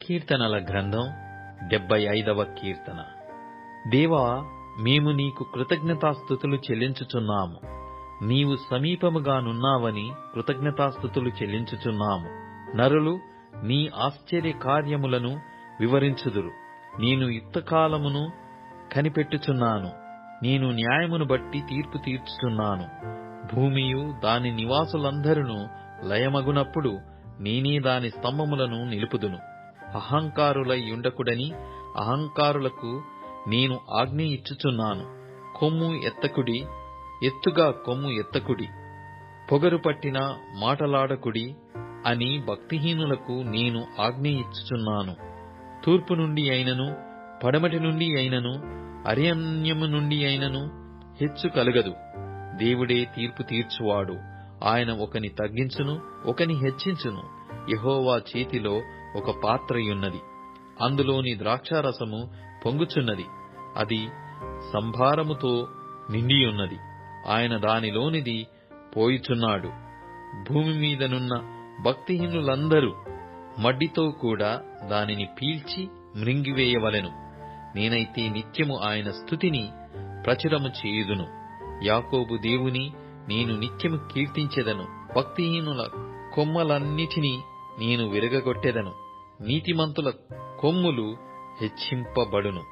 కీర్తనల గ్రంథం 75వ కీర్తన. దేవా, మేము నీకు కృతజ్ఞతాస్తుతులు చెల్లించుచున్నాము. నీవు సమీపముగానున్నావని కృతజ్ఞతాస్తుతులు చెల్లించుచున్నాము. నరులు నీ ఆశ్చర్య కార్యములను వివరించుదురు. నేను యుక్తకాలమును కనిపెట్టుచున్నాను. నేను న్యాయమును బట్టి తీర్పు తీర్చుచున్నాను. భూమియు దాని నివాసులందరూ లయమగునప్పుడు నేనే దాని స్తంభములను నిలుపుదును. అహంకారులై ఉండకుడని అహంకారులకు నేను ఆజ్ఞ ఇచ్చుచున్నాను. కొమ్ము ఎత్తకుడి, ఎత్తుగా కొమ్ము ఎత్తకుడి, పొగరు పట్టిన మాటలాడకుడి అని భక్తిహీనులకు నేను ఆజ్ఞ ఇచ్చుచున్నాను. తూర్పు నుండి అయినను పడమటి నుండి అయినను అరణ్యము నుండి అయినను హెచ్చు కలగదు. దేవుడే తీర్పు తీర్చువాడు. ఆయన ఒకని తగ్గించును, ఒకని హెచ్చించును. యెహోవా చేతిలో ఒక పాత్రయున్నది, అందులోని ద్రాక్షారసము పొంగుచున్నది. అది సంభారముతో నిండియున్నది. ఆయన దానిలోనిది పోయుచున్నాడు. భూమి మీదనున్న భక్తిహీనులందరూ మడ్డితో కూడా దానిని పీల్చి మ్రింగివేయవలెను. నేనైతే నిత్యము ఆయన స్తుతిని ప్రచురము చేయుదును. యాకోబు దేవుని నేను నిత్యము కీర్తించెదను. భక్తిహీనుల కొమ్మలన్నిటినీ నేను విరగగొట్టెదను. నీతిమంతుల కొమ్ములు హెచ్చింపబడును.